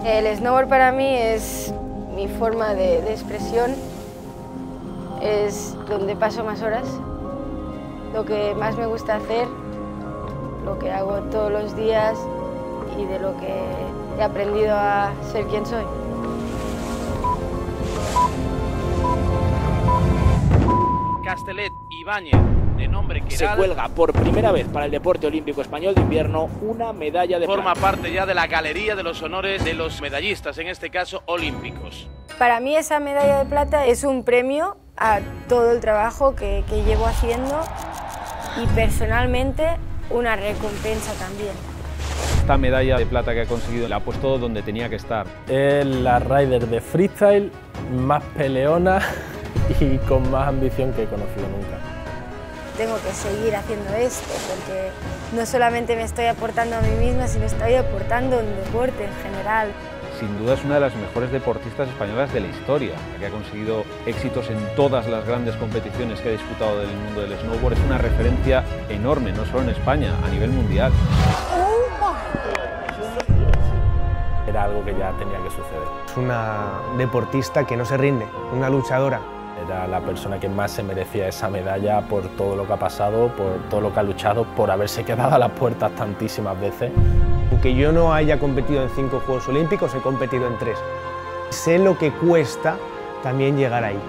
El snowboard para mí es mi forma de expresión, es donde paso más horas, lo que más me gusta hacer, lo que hago todos los días y de lo que he aprendido a ser quien soy. Castellet Ibáñez, de nombre Queralt, se cuelga por primera vez para el deporte olímpico español de invierno una medalla de forma plata. parte ya de la galería de los honores de los medallistas, en este caso olímpicos. Para mí esa medalla de plata es un premio a todo el trabajo que llevo haciendo y personalmente una recompensa también. Esta medalla de plata que ha conseguido la ha puesto donde tenía que estar. Es la rider de freestyle más peleona y con más ambición que he conocido nunca. Tengo que seguir haciendo esto porque no solamente me estoy aportando a mí misma, sino estoy aportando al deporte en general. Sin duda es una de las mejores deportistas españolas de la historia, la que ha conseguido éxitos en todas las grandes competiciones que ha disputado del mundo del snowboard. Es una referencia enorme, no solo en España, a nivel mundial. Era algo que ya tenía que suceder. Es una deportista que no se rinde, una luchadora. Era la persona que más se merecía esa medalla por todo lo que ha pasado, por todo lo que ha luchado, por haberse quedado a las puertas tantísimas veces. Aunque yo no haya competido en 5 Juegos Olímpicos, he competido en 3. Sé lo que cuesta también llegar ahí.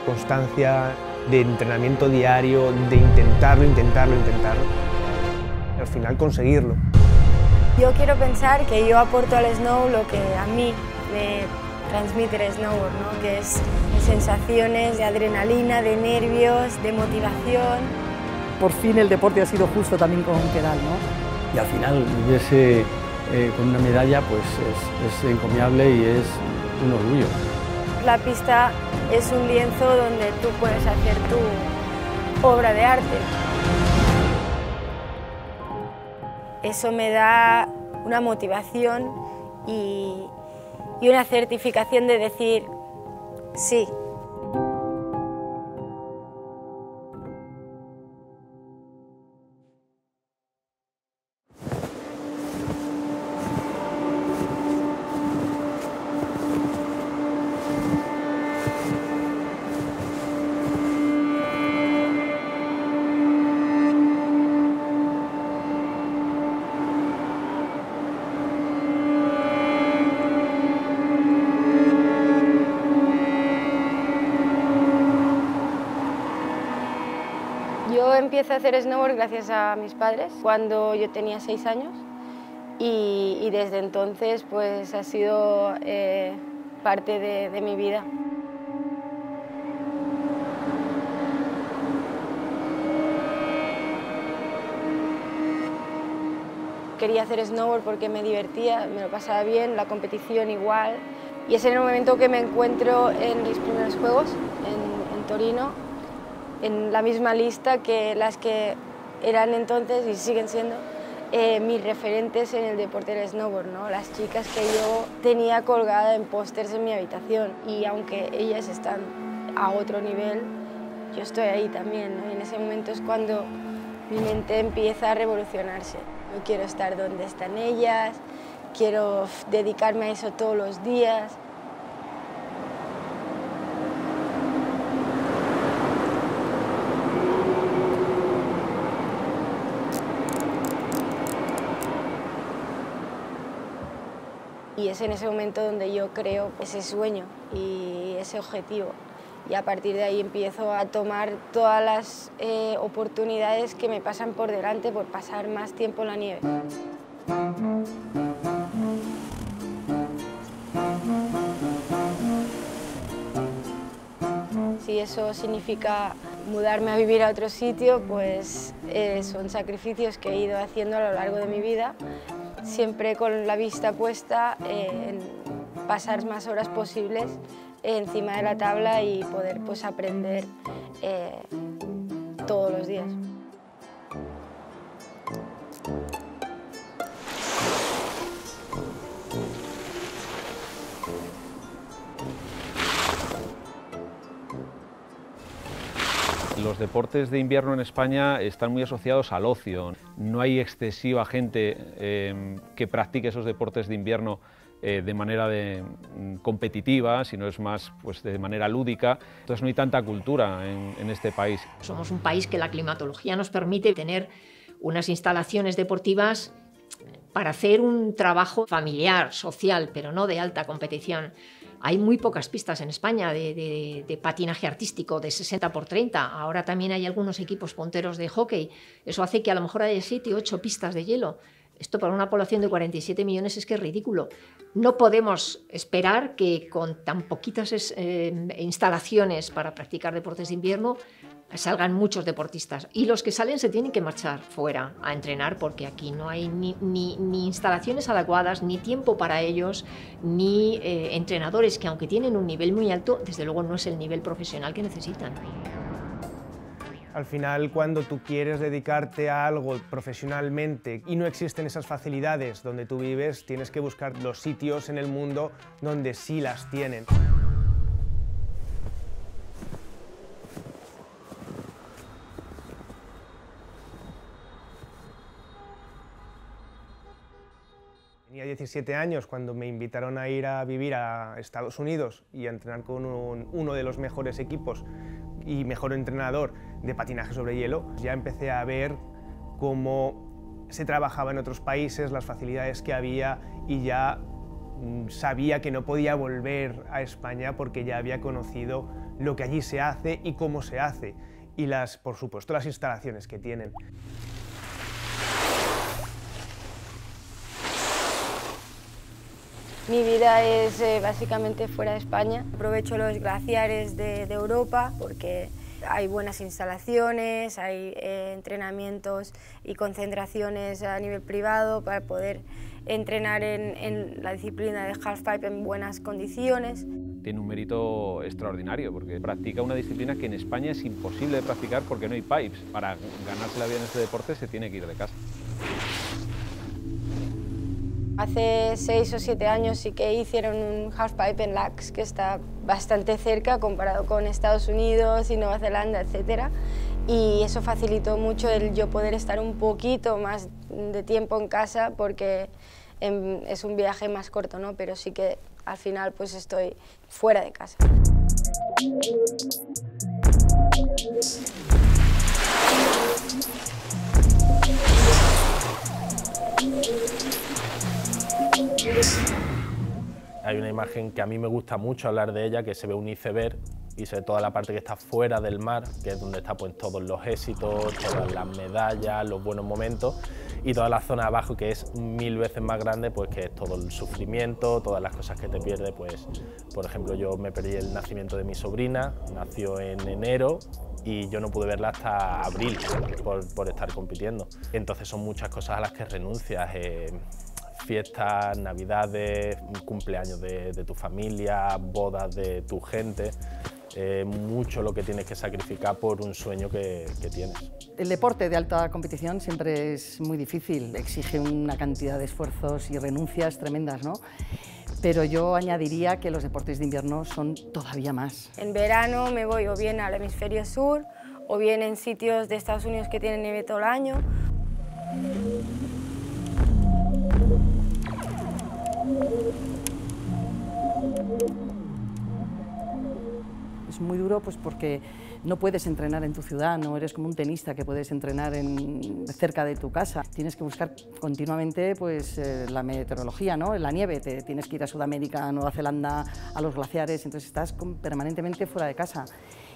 Constancia de entrenamiento diario, de intentarlo. Al final conseguirlo. Yo quiero pensar que yo aporto al snow lo que a mí me transmite el snowboard, ¿no? Que es sensaciones de adrenalina, de nervios, de motivación. Por fin el deporte ha sido justo también con Queralt, ¿no? Y al final vivirse con una medalla pues es encomiable y es un orgullo. La pista es un lienzo donde tú puedes hacer tu obra de arte. Eso me da una motivación y una certificación de decir sí. Yo empiezo a hacer snowboard gracias a mis padres cuando yo tenía 6 años y desde entonces pues ha sido parte de mi vida. Quería hacer snowboard porque me divertía, me lo pasaba bien, la competición igual. Y es en el momento que me encuentro en mis primeros juegos, en Torino, en la misma lista que las que eran entonces y siguen siendo mis referentes en el deporte del snowboard, ¿no? Las chicas que yo tenía colgada en pósters en mi habitación y aunque ellas están a otro nivel, yo estoy ahí también, ¿no? Y en ese momento es cuando mi mente empieza a revolucionarse. Yo quiero estar donde están ellas, quiero dedicarme a eso todos los días. Y es en ese momento donde yo creo ese sueño y ese objetivo. Y a partir de ahí empiezo a tomar todas las oportunidades que me pasan por delante por pasar más tiempo en la nieve. Si eso significa mudarme a vivir a otro sitio, pues son sacrificios que he ido haciendo a lo largo de mi vida, siempre con la vista puesta en pasar más horas posibles encima de la tabla y poder pues, aprender todos los días. Los deportes de invierno en España están muy asociados al ocio. No hay excesiva gente que practique esos deportes de invierno de manera competitiva, sino es más pues, de manera lúdica. Entonces no hay tanta cultura en este país. Somos un país que la climatología nos permite tener unas instalaciones deportivas para hacer un trabajo familiar, social, pero no de alta competición. Hay muy pocas pistas en España de patinaje artístico de 60×30. Ahora también hay algunos equipos punteros de hockey. Eso hace que a lo mejor haya 7 o 8 pistas de hielo. Esto para una población de 47 millones es que es ridículo. No podemos esperar que con tan poquitas instalaciones para practicar deportes de invierno salgan muchos deportistas. Y los que salen se tienen que marchar fuera a entrenar porque aquí no hay ni instalaciones adecuadas, ni tiempo para ellos, ni entrenadores que aunque tienen un nivel muy alto, desde luego no es el nivel profesional que necesitan. Al final, cuando tú quieres dedicarte a algo profesionalmente y no existen esas facilidades donde tú vives, tienes que buscar los sitios en el mundo donde sí las tienen. Tenía 17 años cuando me invitaron a ir a vivir a Estados Unidos y a entrenar con uno de los mejores equipos y mejor entrenador de patinaje sobre hielo. Ya empecé a ver cómo se trabajaba en otros países, las facilidades que había y ya sabía que no podía volver a España porque ya había conocido lo que allí se hace y cómo se hace y por supuesto las instalaciones que tienen. Mi vida es básicamente fuera de España. Aprovecho los glaciares de Europa porque hay buenas instalaciones, hay entrenamientos y concentraciones a nivel privado para poder entrenar en la disciplina de halfpipe en buenas condiciones. Tiene un mérito extraordinario porque practica una disciplina que en España es imposible de practicar porque no hay pipes. Para ganarse la vida en este deporte se tiene que ir de casa. Hace 6 o 7 años sí que hicieron un halfpipe en Lax, que está bastante cerca comparado con Estados Unidos y Nueva Zelanda, etc. Y eso facilitó mucho el yo poder estar un poquito más de tiempo en casa porque es un viaje más corto, ¿no? Pero sí que al final pues estoy fuera de casa. Hay una imagen que a mí me gusta mucho hablar de ella, que se ve un iceberg y se ve toda la parte que está fuera del mar, que es donde están pues, todos los éxitos, todas las medallas, los buenos momentos, y toda la zona de abajo, que es 1000 veces más grande, pues que es todo el sufrimiento, todas las cosas que te pierdes. Pues, por ejemplo, yo me perdí el nacimiento de mi sobrina, nació en enero, y yo no pude verla hasta abril por estar compitiendo. Entonces son muchas cosas a las que renuncias. Fiestas, navidades, cumpleaños de tu familia, bodas de tu gente, mucho lo que tienes que sacrificar por un sueño que tienes. El deporte de alta competición siempre es muy difícil, exige una cantidad de esfuerzos y renuncias tremendas, ¿no? Pero yo añadiría que los deportes de invierno son todavía más. En verano me voy o bien al hemisferio sur o bien en sitios de Estados Unidos que tienen nieve todo el año. Es muy duro pues porque no puedes entrenar en tu ciudad, no eres como un tenista que puedes entrenar cerca de tu casa. Tienes que buscar continuamente pues, la meteorología, ¿no? La nieve, tienes que ir a Sudamérica, a Nueva Zelanda, a los glaciares, entonces estás permanentemente fuera de casa.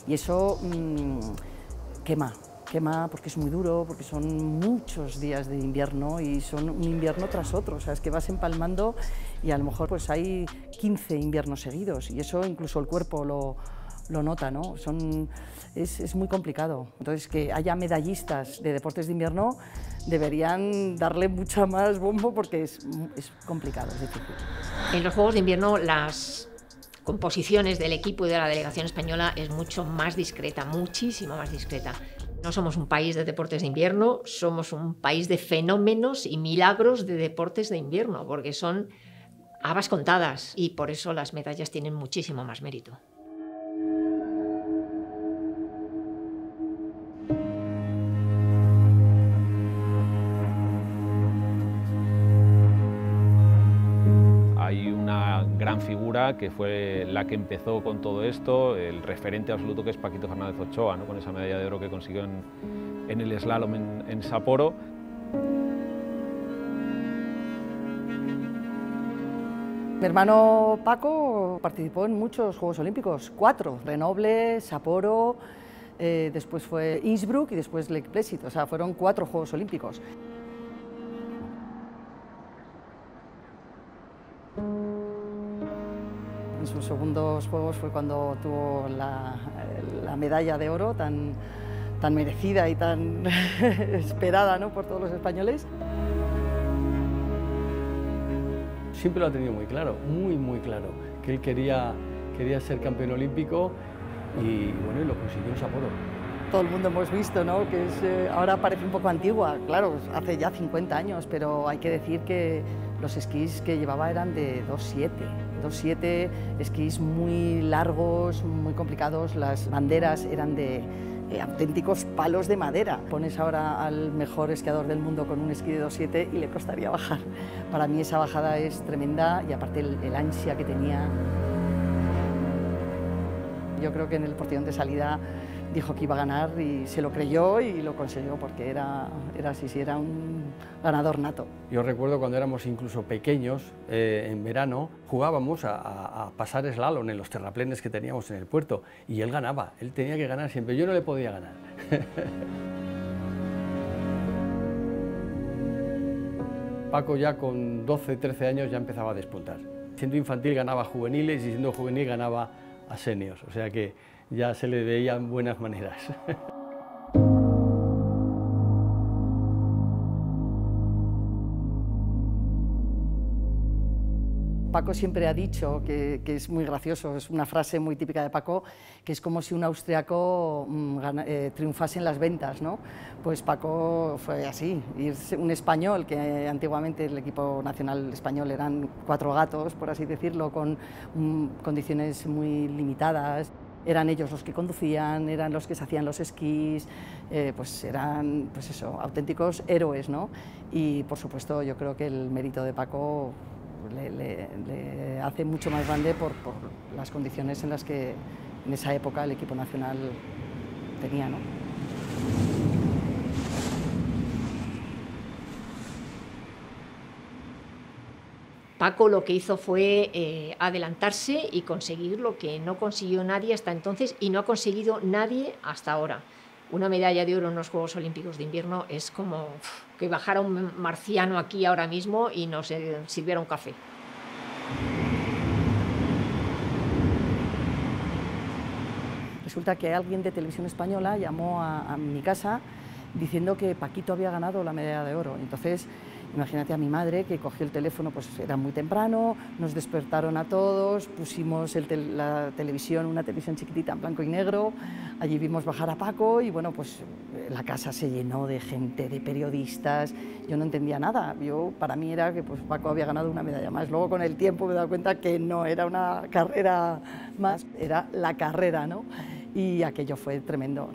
Y eso quema porque es muy duro, porque son muchos días de invierno y son un invierno tras otro, o sea, es que vas empalmando y a lo mejor pues hay 15 inviernos seguidos y eso incluso el cuerpo lo nota, ¿no? Es muy complicado. Entonces, que haya medallistas de deportes de invierno deberían darle mucha más bombo porque es complicado, es difícil. En los Juegos de Invierno las composiciones del equipo y de la delegación española es mucho más discreta, muchísimo más discreta. No somos un país de deportes de invierno, somos un país de fenómenos y milagros de deportes de invierno, porque son habas contadas y por eso las medallas tienen muchísimo más mérito. Hay un gran figura que fue la que empezó con todo esto, el referente absoluto que es Paquito Fernández Ochoa, ¿no? Con esa medalla de oro que consiguió en el slalom en Sapporo. Mi hermano Paco participó en muchos Juegos Olímpicos, 4, Grenoble, Sapporo, después fue Innsbruck y después Lake Placid, o sea, fueron 4 Juegos Olímpicos. En sus segundos Juegos fue cuando tuvo la medalla de oro tan merecida y tan esperada, ¿no?, por todos los españoles. Siempre lo ha tenido muy claro, muy claro, que él quería ser campeón olímpico y bueno, y lo consiguió en Sapporo. Todo el mundo hemos visto, ¿no?, que ahora parece un poco antigua, claro, hace ya 50 años, pero hay que decir que los esquís que llevaba eran de 2.7, esquís muy largos, muy complicados, las banderas eran de auténticos palos de madera. Pones ahora al mejor esquiador del mundo con un esquí de 2.7 y le costaría bajar. Para mí esa bajada es tremenda y aparte el ansia que tenía. Yo creo que en el portillón de salida dijo que iba a ganar y se lo creyó y lo consiguió porque era un ganador nato. Yo recuerdo cuando éramos incluso pequeños, en verano, jugábamos a pasar slalom en los terraplenes que teníamos en el puerto y él ganaba, él tenía que ganar siempre, yo no le podía ganar. Paco ya con 12, 13 años ya empezaba a despuntar. Siendo infantil ganaba juveniles y siendo juvenil ganaba a seniors, o sea que ya se le veían buenas maneras. Paco siempre ha dicho, que es muy gracioso, es una frase muy típica de Paco, que es como si un austriaco triunfase en las ventas, ¿no? Pues Paco fue así, y es un español, que antiguamente el equipo nacional español eran 4 gatos, por así decirlo, con condiciones muy limitadas. Eran ellos los que conducían, eran los que se hacían los esquís, pues eran, pues eso, auténticos héroes, ¿no? Y por supuesto yo creo que el mérito de Paco le hace mucho más grande por las condiciones en las que en esa época el equipo nacional tenía, ¿no? Paco lo que hizo fue adelantarse y conseguir lo que no consiguió nadie hasta entonces y no ha conseguido nadie hasta ahora. Una medalla de oro en los Juegos Olímpicos de Invierno es como que bajara un marciano aquí ahora mismo y nos sirviera un café. Resulta que alguien de Televisión Española llamó a mi casa diciendo que Paquito había ganado la medalla de oro. Entonces, imagínate a mi madre que cogió el teléfono, pues era muy temprano, nos despertaron a todos, pusimos la televisión, una televisión chiquitita en blanco y negro, allí vimos bajar a Paco y bueno, pues la casa se llenó de gente, de periodistas, yo no entendía nada, para mí era que pues, Paco había ganado una medalla más, luego con el tiempo me he dado cuenta que no era una carrera más, era la carrera, ¿no? Y aquello fue tremendo.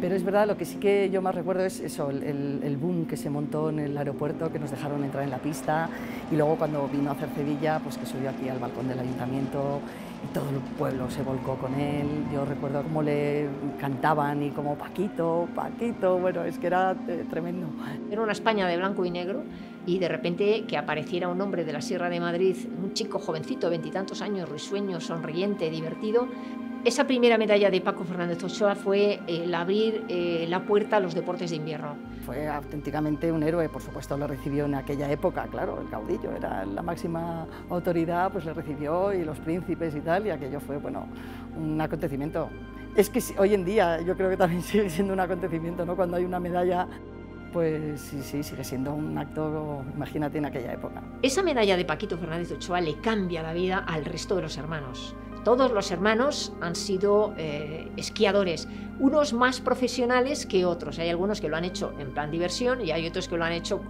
Pero es verdad, lo que sí que yo más recuerdo es eso, el boom que se montó en el aeropuerto, que nos dejaron entrar en la pista, y luego cuando vino a hacer Sevilla, pues que subió aquí al balcón del ayuntamiento y todo el pueblo se volcó con él. Yo recuerdo cómo le cantaban y como Paquito, Paquito, bueno, es que era tremendo. Era una España de blanco y negro y de repente que apareciera un hombre de la Sierra de Madrid, un chico jovencito, 20 y tantos años, risueño, sonriente, divertido. Esa primera medalla de Paco Fernández Ochoa fue el abrir la puerta a los deportes de invierno. Fue auténticamente un héroe, por supuesto lo recibió en aquella época, claro, el caudillo era la máxima autoridad, pues le recibió y los príncipes y tal, y aquello fue, bueno, un acontecimiento. Es que hoy en día yo creo que también sigue siendo un acontecimiento, ¿no? Cuando hay una medalla, pues sí, sigue siendo un acto, imagínate, en aquella época. Esa medalla de Paquito Fernández Ochoa le cambia la vida al resto de los hermanos. Todos los hermanos han sido esquiadores, unos más profesionales que otros. Hay algunos que lo han hecho en plan diversión y hay otros que lo han hecho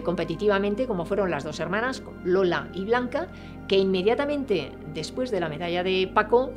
competitivamente, como fueron las dos hermanas, Lola y Blanca, que inmediatamente después de la medalla de Paco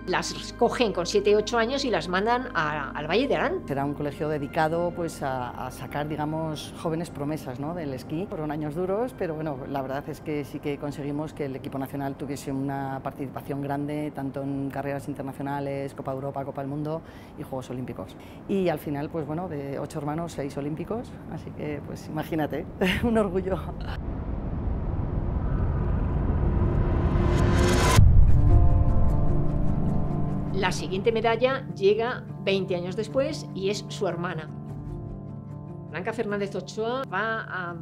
Las cogen con 7 u 8 años y las mandan al Valle de Arán. Era un colegio dedicado pues, a sacar, digamos, jóvenes promesas, ¿no?, del esquí. Fueron años duros, pero bueno, la verdad es que sí que conseguimos que el equipo nacional tuviese una participación grande, tanto en carreras internacionales, Copa Europa, Copa del Mundo y Juegos Olímpicos. Y al final, pues bueno, de 8 hermanos, 6 olímpicos, así que pues imagínate, un orgullo. La siguiente medalla llega 20 años después y es su hermana. Blanca Fernández Ochoa va a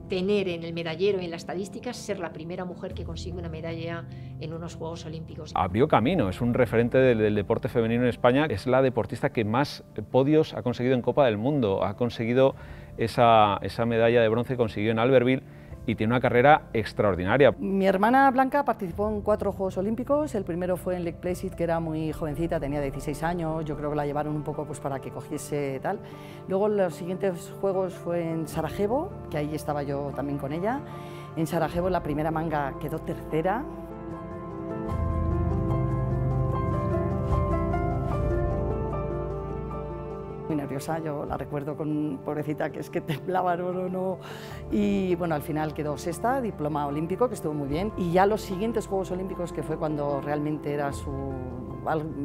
tener en el medallero y en las estadísticas ser la primera mujer que consigue una medalla en unos Juegos Olímpicos. Abrió camino, es un referente del deporte femenino en España, es la deportista que más podios ha conseguido en Copa del Mundo, ha conseguido esa medalla de bronce que consiguió en Albertville y tiene una carrera extraordinaria. Mi hermana Blanca participó en 4 Juegos Olímpicos, el primero fue en Lake Placid, que era muy jovencita, tenía 16 años, yo creo que la llevaron un poco pues, para que cogiese tal. Luego los siguientes Juegos fue en Sarajevo, que ahí estaba yo también con ella. En Sarajevo la primera manga quedó tercera. Muy nerviosa, yo la recuerdo con pobrecita que es que temblaba, no. Y bueno, al final quedó sexta, diploma olímpico, que estuvo muy bien. Y ya los siguientes Juegos Olímpicos, que fue cuando realmente era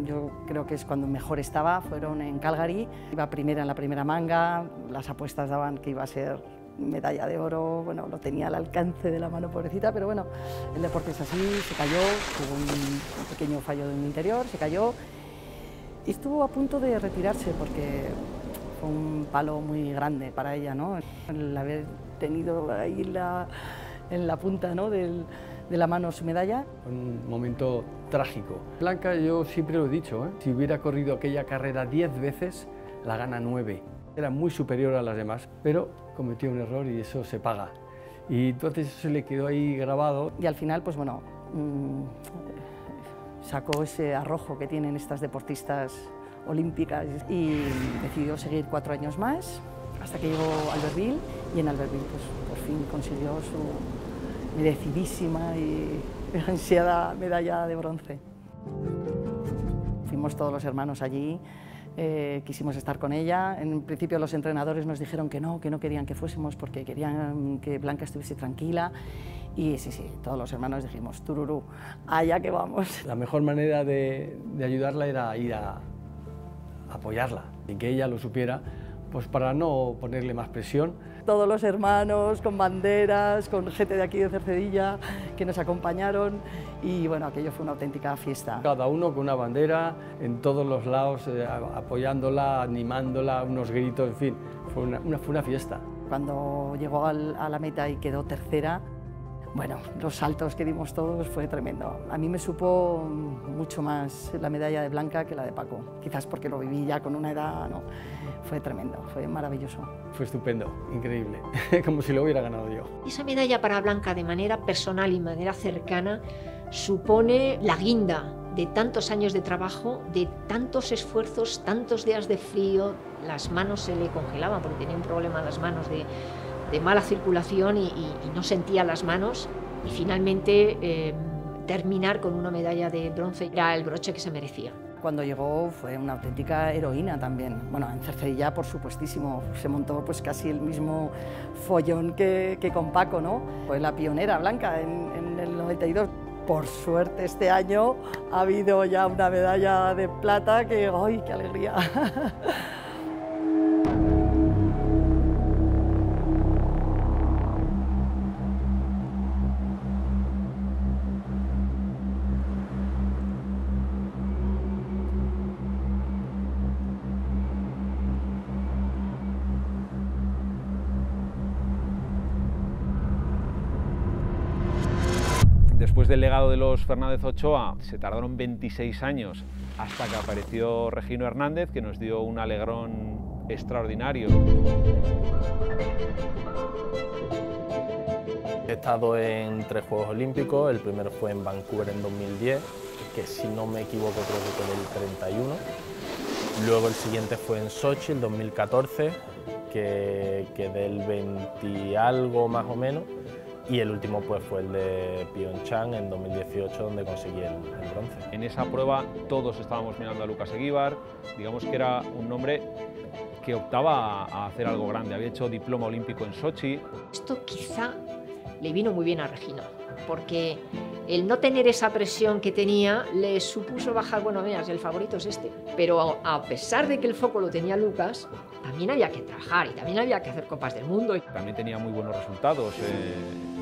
yo creo que es cuando mejor estaba, fueron en Calgary. Iba primera en la primera manga, las apuestas daban que iba a ser medalla de oro, bueno, lo tenía al alcance de la mano, pobrecita, pero bueno, el deporte es así, se cayó, tuvo un pequeño fallo en el interior, se cayó. Y estuvo a punto de retirarse porque fue un palo muy grande para ella, ¿no? El haber tenido ahí en la punta, ¿no?, de la mano su medalla. Un momento trágico. Blanca, yo siempre lo he dicho, si hubiera corrido aquella carrera 10 veces, la gana 9. Era muy superior a las demás, pero cometió un error y eso se paga. Y entonces eso se le quedó ahí grabado. Y al final, pues bueno, sacó ese arrojo que tienen estas deportistas olímpicas y decidió seguir 4 años más hasta que llegó a Albertville y en Albertville pues, por fin consiguió su merecidísima y ansiada medalla de bronce. Fuimos todos los hermanos allí, quisimos estar con ella. En principio los entrenadores nos dijeron que no querían que fuésemos porque querían que Blanca estuviese tranquila. Y sí, todos los hermanos dijimos, tururú, allá que vamos. La mejor manera de ayudarla era ir a apoyarla y que ella lo supiera, pues para no ponerle más presión. Todos los hermanos con banderas, con gente de aquí de Cercedilla que nos acompañaron y bueno, aquello fue una auténtica fiesta. Cada uno con una bandera en todos los lados, apoyándola, animándola, unos gritos, en fin, fue una fiesta. Cuando llegó a la meta y quedó tercera, bueno, los saltos que dimos todos fue tremendo. A mí me supo mucho más la medalla de Blanca que la de Paco. Quizás porque lo viví ya con una edad, no. Fue tremendo, fue maravilloso. Fue estupendo, increíble, como si lo hubiera ganado yo. Esa medalla para Blanca de manera personal y de manera cercana supone la guinda de tantos años de trabajo, de tantos esfuerzos, tantos días de frío. Las manos se le congelaban porque tenía un problema en las manos de mala circulación y no sentía las manos y finalmente terminar con una medalla de bronce era el broche que se merecía. Cuando llegó fue una auténtica heroína también. Bueno, en Cercedilla por supuestísimo, se montó pues casi el mismo follón que con Paco, ¿no? Fue la pionera Blanca en el 92. Por suerte este año ha habido ya una medalla de plata que ¡ay, qué alegría! Después del legado de los Fernández Ochoa, se tardaron 26 años hasta que apareció Regino Hernández, que nos dio un alegrón extraordinario. He estado en 3 Juegos Olímpicos, el primero fue en Vancouver en 2010, que si no me equivoco creo que quedé el 31. Luego el siguiente fue en Sochi, el 2014, que quedé el 20 y algo más o menos. Y el último pues fue el de Pyeongchang en 2018, donde conseguí el bronce. En esa prueba todos estábamos mirando a Lucas Eguíbar, digamos que era un hombre que optaba a hacer algo grande, había hecho diploma olímpico en Sochi. Esto quizá le vino muy bien a Regino, porque el no tener esa presión que tenía le supuso bajar, bueno, mira, el favorito es este. Pero a pesar de que el foco lo tenía Lucas, también había que trabajar y también había que hacer Copas del Mundo. También tenía muy buenos resultados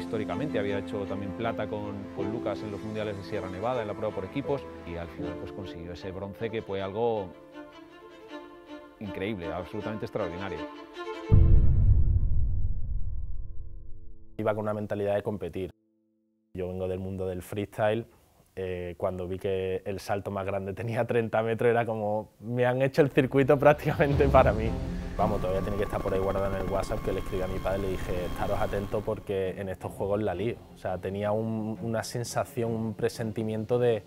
históricamente, había hecho también plata con Lucas en los Mundiales de Sierra Nevada, en la prueba por equipos, y al final pues consiguió ese bronce que fue algo increíble, absolutamente extraordinario. Iba con una mentalidad de competir. Yo vengo del mundo del freestyle, cuando vi que el salto más grande tenía 30 metros era como, me han hecho el circuito prácticamente para mí. Vamos, todavía tiene que estar por ahí guardado en el WhatsApp, que le escribí a mi padre y le dije, estaros atentos porque en estos juegos la lío. O sea, tenía una sensación, un presentimiento de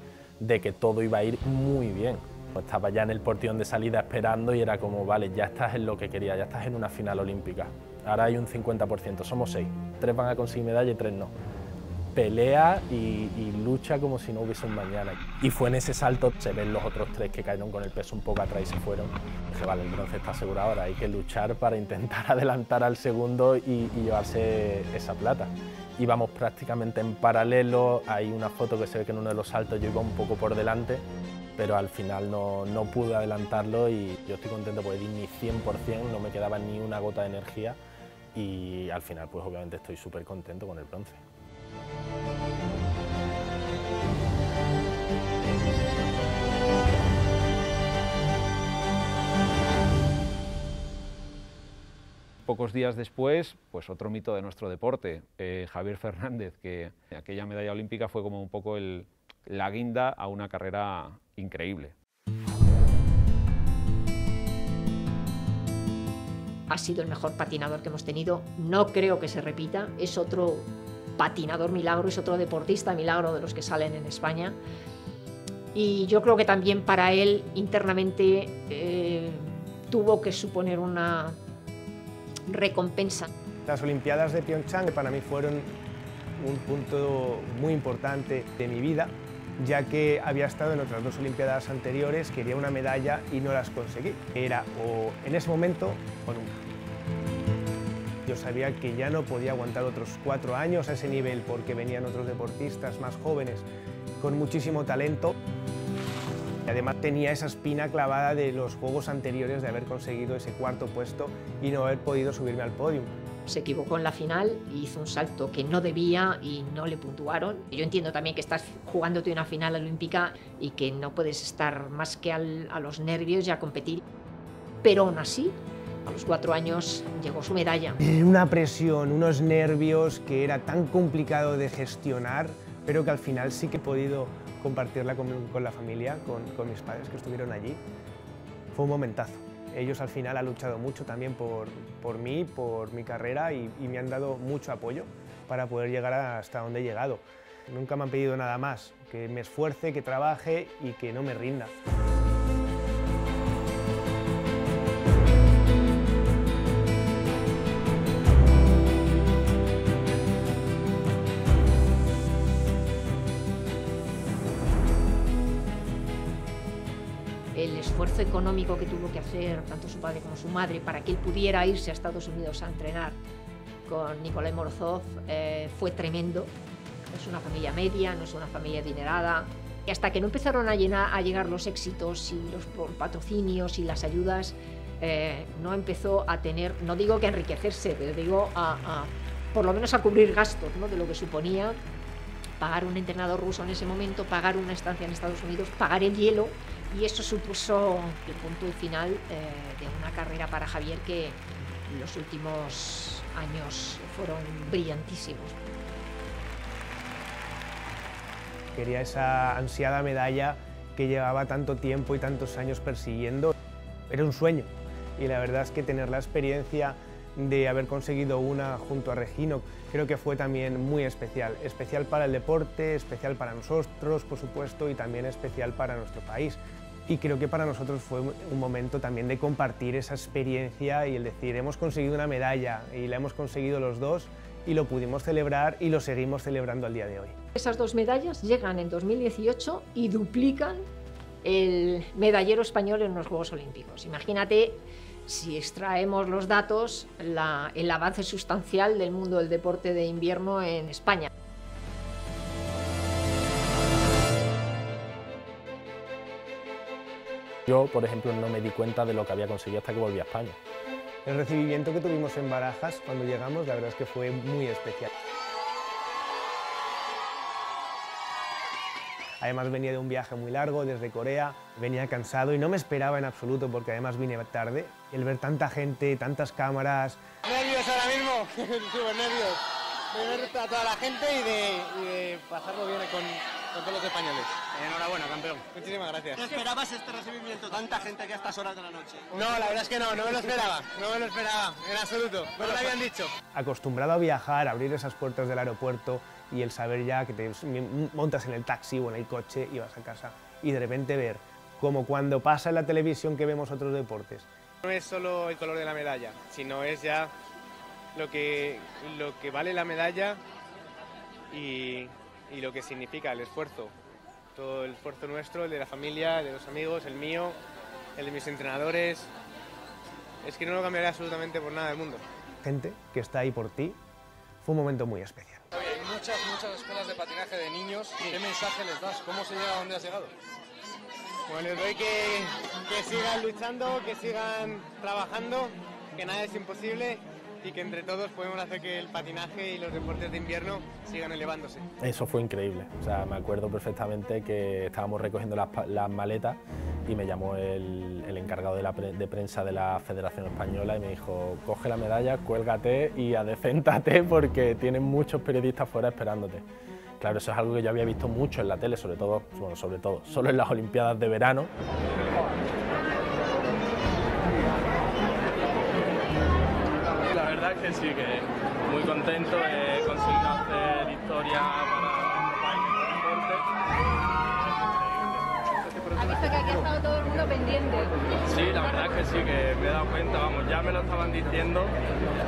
que todo iba a ir muy bien. Estaba ya en el portillón de salida esperando y era como, vale, ya estás en lo que quería, ya estás en una final olímpica. Ahora hay un 50%, somos 6, 3 van a conseguir medalla y 3 no. Pelea y lucha como si no hubiese un mañana. Y fue en ese salto, se ven los otros 3 que cayeron con el peso un poco atrás y se fueron. Dije, vale, el bronce está asegurado, ahora hay que luchar para intentar adelantar al segundo y llevarse esa plata. Íbamos prácticamente en paralelo, hay una foto que se ve que en uno de los saltos yo iba un poco por delante, pero al final no pude adelantarlo y yo estoy contento porque di mi 100%, no me quedaba ni una gota de energía y al final pues obviamente estoy súper contento con el bronce. Pocos días después, pues otro mito de nuestro deporte, Javier Fernández, que aquella medalla olímpica fue como un poco la guinda a una carrera increíble. Ha sido el mejor patinador que hemos tenido, no creo que se repita, es otro patinador milagro, es otro deportista milagro de los que salen en España. Y yo creo que también para él internamente tuvo que suponer una recompensa. Las Olimpiadas de Pyeongchang para mí fueron un punto muy importante de mi vida, ya que había estado en otras 2 Olimpiadas anteriores, quería una medalla y no las conseguí. Era o en ese momento o nunca. Yo sabía que ya no podía aguantar otros 4 años a ese nivel porque venían otros deportistas más jóvenes con muchísimo talento. Y además tenía esa espina clavada de los Juegos anteriores de haber conseguido ese 4.º puesto y no haber podido subirme al podio. Se equivocó en la final, hizo un salto que no debía y no le puntuaron. Yo entiendo también que estás jugándote una final olímpica y que no puedes estar más que a los nervios y a competir. Pero aún así, a los 4 años llegó su medalla. Una presión, unos nervios que era tan complicado de gestionar, pero que al final sí que he podido compartirla con la familia, con mis padres que estuvieron allí. Fue un momentazo. Ellos al final han luchado mucho también por mí, por mi carrera y me han dado mucho apoyo para poder llegar hasta donde he llegado. Nunca me han pedido nada más, que me esfuerce, que trabaje y que no me rinda. El esfuerzo económico que tuvo que hacer tanto su padre como su madre para que él pudiera irse a Estados Unidos a entrenar con Nikolai Morozov fue tremendo. No es una familia media, no es una familia adinerada. Y hasta que no empezaron a llegar los éxitos y los patrocinios y las ayudas, no empezó a tener, no digo que enriquecerse, pero digo por lo menos a cubrir gastos, ¿no?, de lo que suponía pagar un entrenador ruso en ese momento, pagar una estancia en Estados Unidos, pagar el hielo. Y eso supuso el punto final de una carrera para Javier que en los últimos años fueron brillantísimos. Quería esa ansiada medalla que llevaba tanto tiempo y tantos años persiguiendo. Era un sueño y la verdad es que tener la experiencia de haber conseguido una junto a Regino creo que fue también muy especial. Especial para el deporte, especial para nosotros, por supuesto, y también especial para nuestro país. Y creo que para nosotros fue un momento también de compartir esa experiencia y el decir, hemos conseguido una medalla y la hemos conseguido los dos y lo pudimos celebrar y lo seguimos celebrando al día de hoy. Esas 2 medallas llegan en 2018 y duplican el medallero español en los Juegos Olímpicos. Imagínate, si extraemos los datos, el avance sustancial del mundo del deporte de invierno en España. Yo, por ejemplo, no me di cuenta de lo que había conseguido hasta que volví a España. El recibimiento que tuvimos en Barajas cuando llegamos, la verdad es que fue muy especial. Además venía de un viaje muy largo desde Corea, venía cansado y no me esperaba en absoluto porque además vine tarde. El ver tanta gente, tantas cámaras... Nervios ahora mismo, súper nervios, de ver a toda la gente y de pasarlo bien con todos los españoles. Enhorabuena, campeón. Muchísimas gracias. ¿Te esperabas este recibimiento? Tanta gente aquí a estas horas de la noche. No, la verdad es que no me lo esperaba, en absoluto, no me lo habían dicho. Acostumbrado a viajar, a abrir esas puertas del aeropuerto y el saber ya que te montas en el taxi o en el coche y vas a casa y de repente ver como cuando pasa en la televisión que vemos otros deportes. No es solo el color de la medalla, sino es ya lo que vale la medalla y lo que significa el esfuerzo. Todo el esfuerzo nuestro, el de la familia, el de los amigos, el mío, el de mis entrenadores. Es que no lo cambiaría absolutamente por nada del mundo. Gente que está ahí por ti, fue un momento muy especial. Hay muchas escuelas de patinaje de niños. ¿Qué mensaje les das? ¿Cómo se llega a donde has llegado? Bueno, les doy que sigan luchando, que sigan trabajando, que nada es imposible y que entre todos podemos hacer que el patinaje y los deportes de invierno sigan elevándose. Eso fue increíble. O sea, me acuerdo perfectamente que estábamos recogiendo las maletas y me llamó el encargado de prensa de la Federación Española y me dijo: coge la medalla, cuélgate y adecéntate porque tienen muchos periodistas fuera esperándote. Claro, eso es algo que yo había visto mucho en la tele, sobre todo, solo en las Olimpiadas de verano. La verdad es que sí, que muy contento, he conseguido hacer historia para nuestro país en el deporte. ¿Has visto que aquí ha estado todo el mundo pendiente? Sí, la verdad es que sí, que me he dado cuenta, vamos, ya me lo estaban diciendo,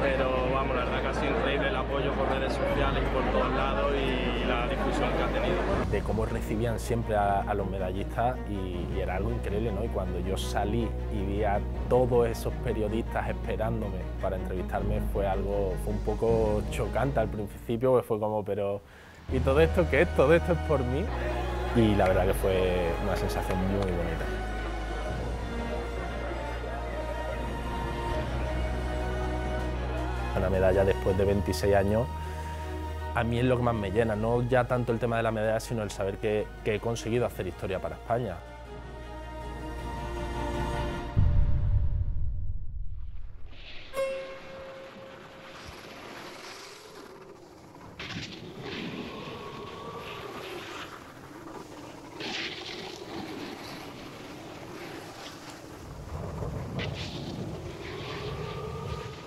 pero vamos, la verdad que ha sido increíble el apoyo por redes sociales y por todos lados y la difusión que ha tenido. De cómo recibían siempre a los medallistas y era algo increíble, ¿no? Y cuando yo salí y vi a todos esos periodistas esperándome para entrevistarme fue un poco chocante al principio, porque fue como, pero ¿y todo esto qué es? ¿Todo esto es por mí? Y la verdad que fue una sensación muy bonita. Una medalla después de 26 años, a mí es lo que más me llena, no ya tanto el tema de la medalla, sino el saber que he conseguido hacer historia para España.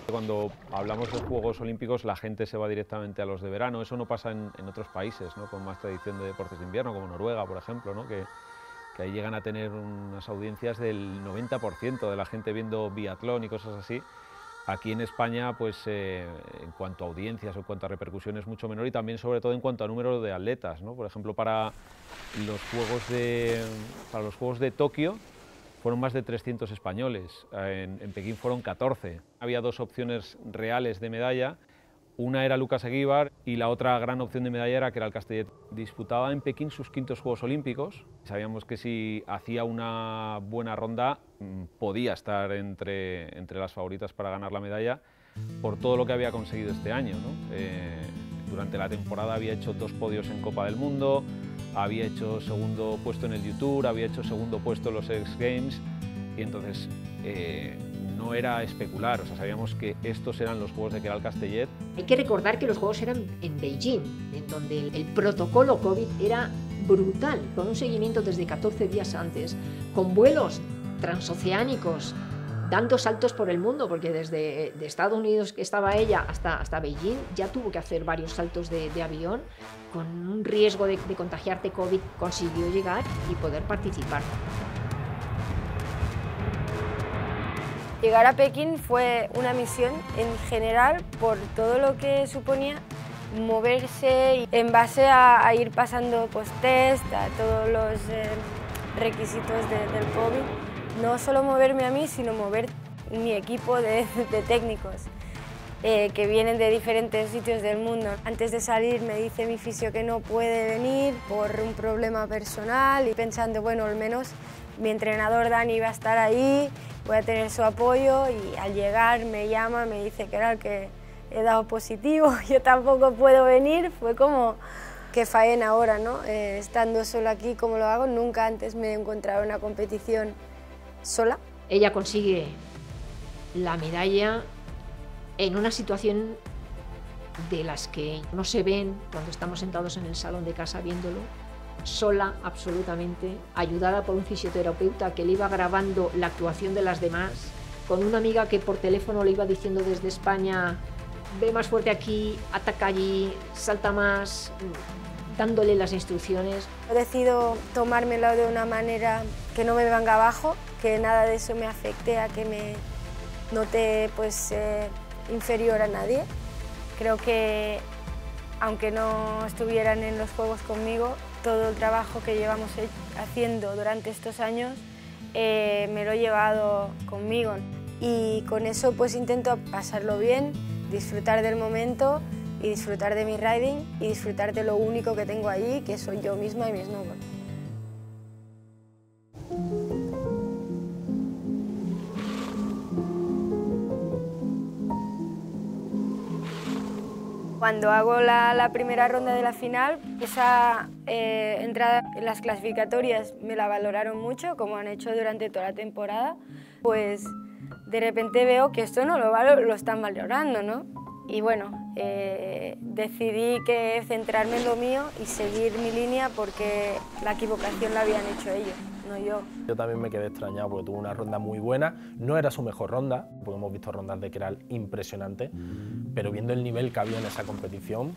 Cuando hablamos de Juegos Olímpicos la gente se va directamente a los de verano, eso no pasa en otros países, ¿no? Con más tradición de deportes de invierno, como Noruega, por ejemplo, ¿no? que ahí llegan a tener unas audiencias del 90% de la gente viendo biatlón y cosas así. Aquí en España, pues en cuanto a audiencias o en cuanto a repercusión es mucho menor y también sobre todo en cuanto a número de atletas, ¿no? Por ejemplo, para los Juegos de Tokio, fueron más de 300 españoles, en Pekín fueron 14. Había dos opciones reales de medalla, una era Lucas Aguíbar y la otra gran opción de medalla era Queralt Castellet. Disputaba en Pekín sus 5º Juegos Olímpicos, sabíamos que si hacía una buena ronda podía estar entre las favoritas para ganar la medalla por todo lo que había conseguido este año, ¿no? Durante la temporada había hecho 2 podios en Copa del Mundo, había hecho 2º puesto en el U-Tour, había hecho 2º puesto en los X Games y entonces no era especular, o sea, sabíamos que estos eran los Juegos de Queralt Castellet. Hay que recordar que los Juegos eran en Beijing, en donde el protocolo COVID era brutal, con un seguimiento desde 14 días antes, con vuelos transoceánicos, dando saltos por el mundo, porque desde de Estados Unidos, que estaba ella, hasta Beijing, ya tuvo que hacer varios saltos de avión, con un riesgo de contagiarte COVID, consiguió llegar y poder participar. Llegar a Pekín fue una misión en general por todo lo que suponía moverse en base a ir pasando pues, test, a todos los requisitos del COVID. No solo moverme a mí, sino mover mi equipo de técnicos que vienen de diferentes sitios del mundo. Antes de salir me dice mi fisio que no puede venir por un problema personal y pensando, bueno, al menos mi entrenador Dani va a estar ahí, voy a tener su apoyo, y al llegar me llama, me dice que era el que he dado positivo, yo tampoco puedo venir. Fue como que faena ahora, ¿no? Estando sola aquí, como lo hago, nunca antes me he encontrado en una competición sola. Ella consigue la medalla en una situación de las que no se ven cuando estamos sentados en el salón de casa viéndolo, sola absolutamente, ayudada por un fisioterapeuta que le iba grabando la actuación de las demás, con una amiga que por teléfono le iba diciendo desde España, ve más fuerte aquí, ataca allí, salta más, dándole las instrucciones. He decidido tomármelo de una manera que no me venga abajo, que nada de eso me afecte a que me note pues, inferior a nadie. Creo que aunque no estuvieran en los Juegos conmigo, todo el trabajo que llevamos haciendo durante estos años me lo he llevado conmigo, y con eso pues intento pasarlo bien, disfrutar del momento y disfrutar de mi riding y disfrutar de lo único que tengo allí, que soy yo misma y mi snowboard. Cuando hago la primera ronda de la final, esa entrada en las clasificatorias me la valoraron mucho, como han hecho durante toda la temporada, pues de repente veo que esto no lo están valorando, ¿no? Y bueno, decidí que centrarme en lo mío y seguir mi línea, porque la equivocación la habían hecho ellos, no yo. Yo también me quedé extrañado porque tuvo una ronda muy buena, no era su mejor ronda, porque hemos visto rondas de Keral impresionantes, pero viendo el nivel que había en esa competición,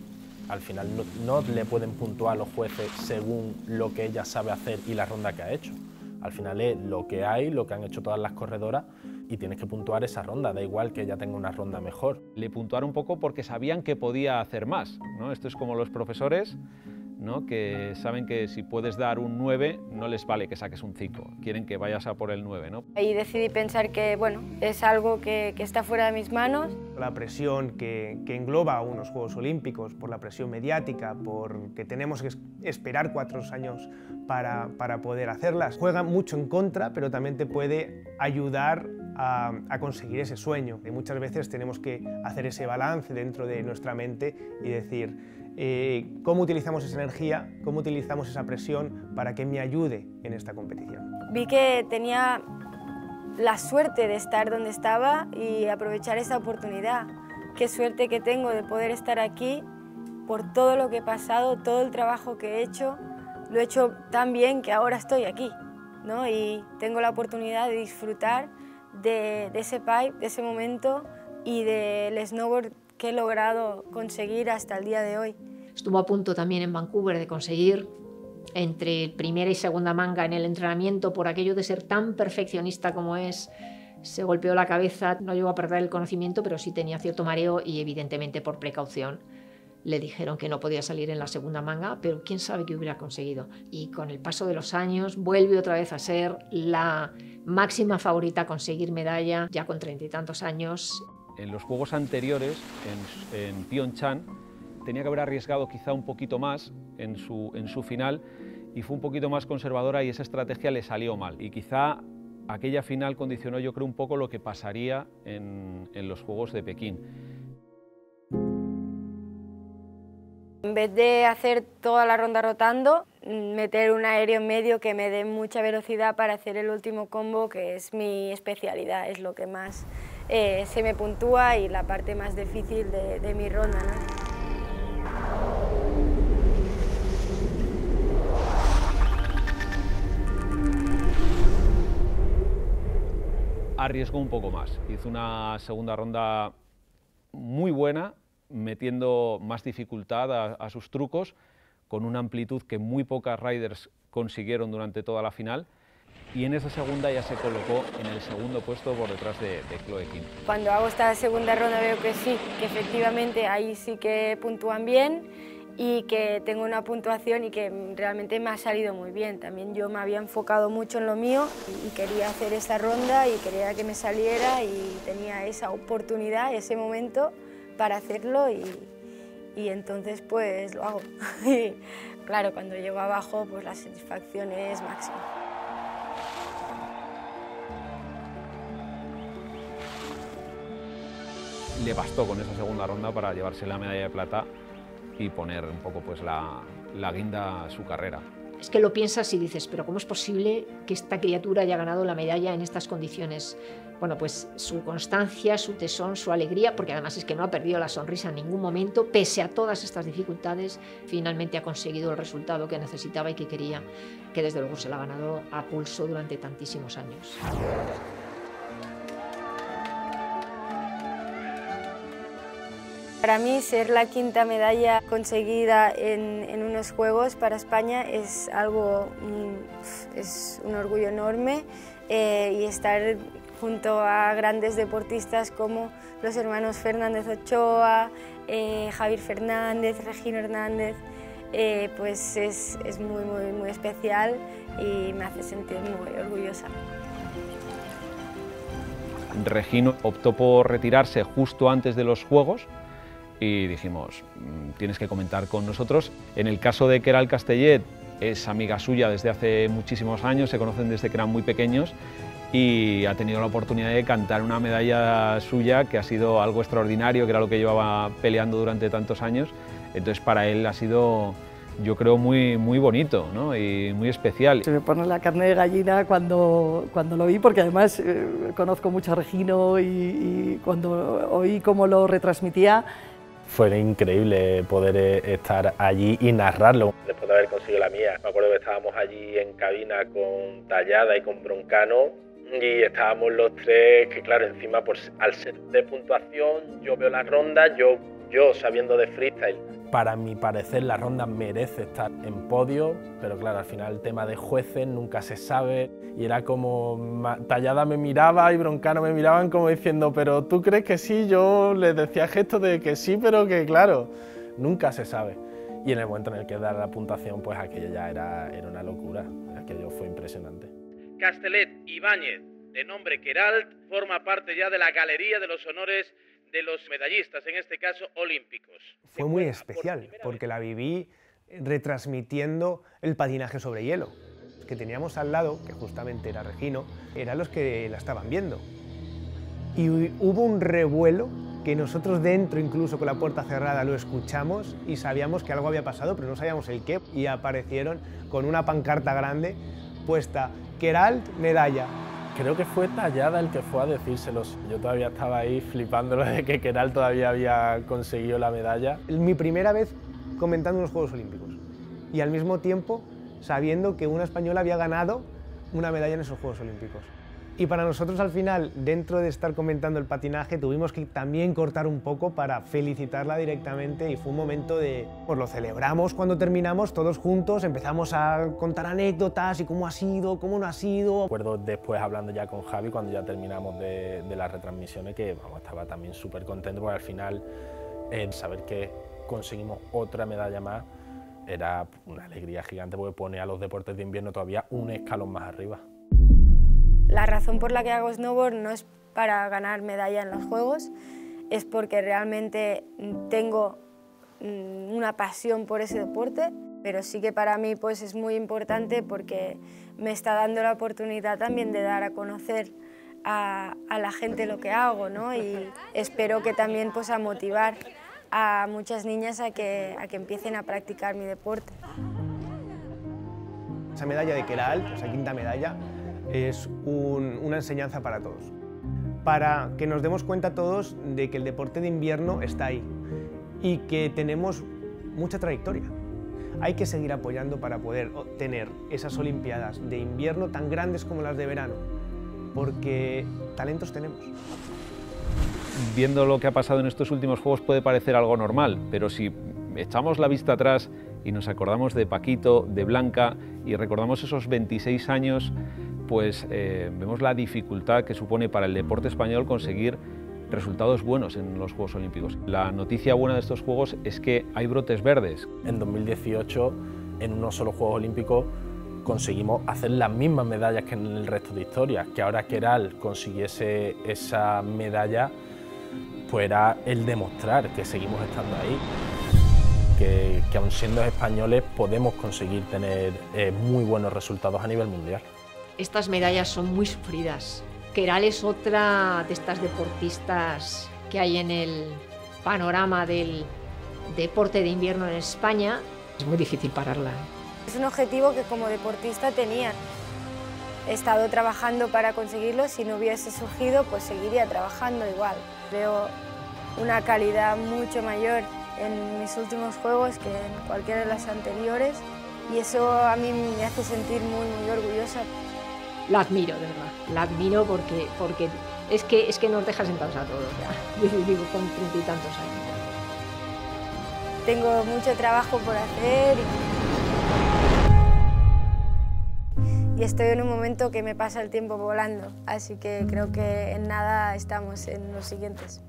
al final no le pueden puntuar a los jueces según lo que ella sabe hacer y la ronda que ha hecho. Al final es lo que hay, lo que han hecho todas las corredoras, y tienes que puntuar esa ronda, da igual que ella tenga una ronda mejor. Le puntuaron un poco porque sabían que podía hacer más, ¿no? Esto es como los profesores, ¿no? Que saben que si puedes dar un 9 no les vale que saques un 5, quieren que vayas a por el 9, ¿no? Ahí decidí pensar que bueno, es algo que está fuera de mis manos. La presión que engloba unos Juegos Olímpicos, por la presión mediática, porque tenemos que esperar 4 años para poder hacerlas, juega mucho en contra, pero también te puede ayudar a conseguir ese sueño. Y muchas veces tenemos que hacer ese balance dentro de nuestra mente y decir cómo utilizamos esa energía, cómo utilizamos esa presión para que me ayude en esta competición. Vi que tenía la suerte de estar donde estaba y aprovechar esa oportunidad. Qué suerte que tengo de poder estar aquí por todo lo que he pasado, todo el trabajo que he hecho. Lo he hecho tan bien que ahora estoy aquí, ¿no? Y tengo la oportunidad de disfrutar de ese pipe, de ese momento y del snowboard que he logrado conseguir hasta el día de hoy. Estuvo a punto también en Vancouver de conseguir entre primera y segunda manga en el entrenamiento, por aquello de ser tan perfeccionista como es. Se golpeó la cabeza, no llegó a perder el conocimiento, pero sí tenía cierto mareo y evidentemente por precaución le dijeron que no podía salir en la segunda manga, pero quién sabe qué hubiera conseguido. Y con el paso de los años vuelve otra vez a ser la máxima favorita a conseguir medalla, ya con 30 y tantos años. En los Juegos anteriores, en Pyeongchang, tenía que haber arriesgado quizá un poquito más en su final, y fue un poquito más conservadora y esa estrategia le salió mal. Y quizá aquella final condicionó, yo creo, un poco lo que pasaría en los Juegos de Pekín. En vez de hacer toda la ronda rotando, meter un aéreo en medio que me dé mucha velocidad para hacer el último combo, que es mi especialidad, es lo que más se me puntúa y la parte más difícil de mi ronda, ¿no? Arriesgó un poco más, hizo una segunda ronda muy buena, metiendo más dificultad a sus trucos, con una amplitud que muy pocas riders consiguieron durante toda la final, y en esa segunda ya se colocó en el segundo puesto por detrás de Chloe Kim. Cuando hago esta segunda ronda veo que sí, que efectivamente ahí sí que puntúan bien y que tengo una puntuación y que realmente me ha salido muy bien. También yo me había enfocado mucho en lo mío y quería hacer esta ronda y quería que me saliera y tenía esa oportunidad, ese momento para hacerlo y entonces pues lo hago. Y claro, cuando llego abajo pues la satisfacción es máxima. Le bastó con esa segunda ronda para llevarse la medalla de plata y poner un poco pues la guinda a su carrera. Es que lo piensas y dices, pero ¿cómo es posible que esta criatura haya ganado la medalla en estas condiciones? Bueno, pues su constancia, su tesón, su alegría, porque además es que no ha perdido la sonrisa en ningún momento, pese a todas estas dificultades, finalmente ha conseguido el resultado que necesitaba y que quería, que desde luego se la ha ganado a pulso durante tantísimos años. Para mí, ser la quinta medalla conseguida en unos Juegos para España es algo, es un orgullo enorme y estar junto a grandes deportistas como los hermanos Fernández Ochoa, Javier Fernández, Regino Hernández, pues es muy especial y me hace sentir muy orgullosa. Regino optó por retirarse justo antes de los Juegos y dijimos, tienes que comentar con nosotros. En el caso de Queralt Castellet, es amiga suya desde hace muchísimos años, se conocen desde que eran muy pequeños y ha tenido la oportunidad de cantar una medalla suya que ha sido algo extraordinario, que era lo que llevaba peleando durante tantos años. Entonces para él ha sido, yo creo, muy bonito, ¿no? Y muy especial. Se me pone la carne de gallina cuando lo vi, porque además conozco mucho a Regino y cuando oí cómo lo retransmitía. Fue increíble poder estar allí y narrarlo. Después de haber conseguido la mía, me acuerdo que estábamos allí en cabina con Tallada y con Broncano y estábamos los tres, que claro, encima pues, al ser de puntuación, yo veo las rondas, yo sabiendo de freestyle. Para mi parecer la ronda merece estar en podio, pero claro, al final el tema de jueces nunca se sabe y era como Tallada me miraba y Broncano me miraban como diciendo, pero ¿tú crees que sí? Yo les decía gestos de que sí, pero que claro, nunca se sabe. Y en el momento en el que da la puntuación, pues aquello ya era una locura, aquello fue impresionante. Castellet Ibáñez, de nombre Queralt, forma parte ya de la galería de los honores de los medallistas, en este caso olímpicos. Fue muy especial, porque la viví retransmitiendo el patinaje sobre hielo. Los que teníamos al lado, que justamente era Regino, eran los que la estaban viendo. Y hubo un revuelo que nosotros dentro, incluso con la puerta cerrada, lo escuchamos y sabíamos que algo había pasado, pero no sabíamos el qué. Y aparecieron con una pancarta grande puesta, Queralt, medalla. Creo que fue Tallada el que fue a decírselos. Yo todavía estaba ahí flipándolo de que Queralt todavía había conseguido la medalla. Mi primera vez comentando unos Juegos Olímpicos y al mismo tiempo sabiendo que una española había ganado una medalla en esos Juegos Olímpicos. Y para nosotros al final, dentro de estar comentando el patinaje, tuvimos que también cortar un poco para felicitarla directamente y fue un momento de... Pues lo celebramos cuando terminamos todos juntos, empezamos a contar anécdotas y cómo ha sido, cómo no ha sido. Recuerdo después hablando ya con Javi cuando ya terminamos de las retransmisiones que vamos, estaba también súper contento porque al final saber que conseguimos otra medalla más era una alegría gigante porque pone a los deportes de invierno todavía un escalón más arriba. La razón por la que hago snowboard no es para ganar medalla en los Juegos, es porque realmente tengo una pasión por ese deporte, pero sí que para mí pues, es muy importante porque me está dando la oportunidad también de dar a conocer a la gente lo que hago, ¿no? Y espero que también pues, a motivar a muchas niñas a que empiecen a practicar mi deporte. Esa medalla de Queralt, esa quinta medalla, es una enseñanza para todos, para que nos demos cuenta todos de que el deporte de invierno está ahí y que tenemos mucha trayectoria. Hay que seguir apoyando para poder tener esas Olimpiadas de invierno tan grandes como las de verano, porque talentos tenemos. Viendo lo que ha pasado en estos últimos Juegos puede parecer algo normal, pero si echamos la vista atrás y nos acordamos de Paquito, de Blanca y recordamos esos 26 años, pues vemos la dificultad que supone para el deporte español conseguir resultados buenos en los Juegos Olímpicos. La noticia buena de estos Juegos es que hay brotes verdes. En 2018, en unos solo Juegos Olímpicos, conseguimos hacer las mismas medallas que en el resto de historias, que ahora Queralt consiguiese esa medalla, pues era el demostrar que seguimos estando ahí, que aun siendo españoles podemos conseguir tener muy buenos resultados a nivel mundial. Estas medallas son muy sufridas. Queralt es otra de estas deportistas que hay en el panorama del deporte de invierno en España. Es muy difícil pararla. Es un objetivo que como deportista tenía. He estado trabajando para conseguirlo, si no hubiese surgido, pues seguiría trabajando igual. Veo una calidad mucho mayor en mis últimos Juegos que en cualquiera de las anteriores y eso a mí me hace sentir muy orgullosa. La admiro, de verdad, la admiro porque es que nos deja sentados a todos ya, yo digo, con 30 y tantos años. Tengo mucho trabajo por hacer y estoy en un momento que me pasa el tiempo volando, así que creo que en nada estamos en los siguientes.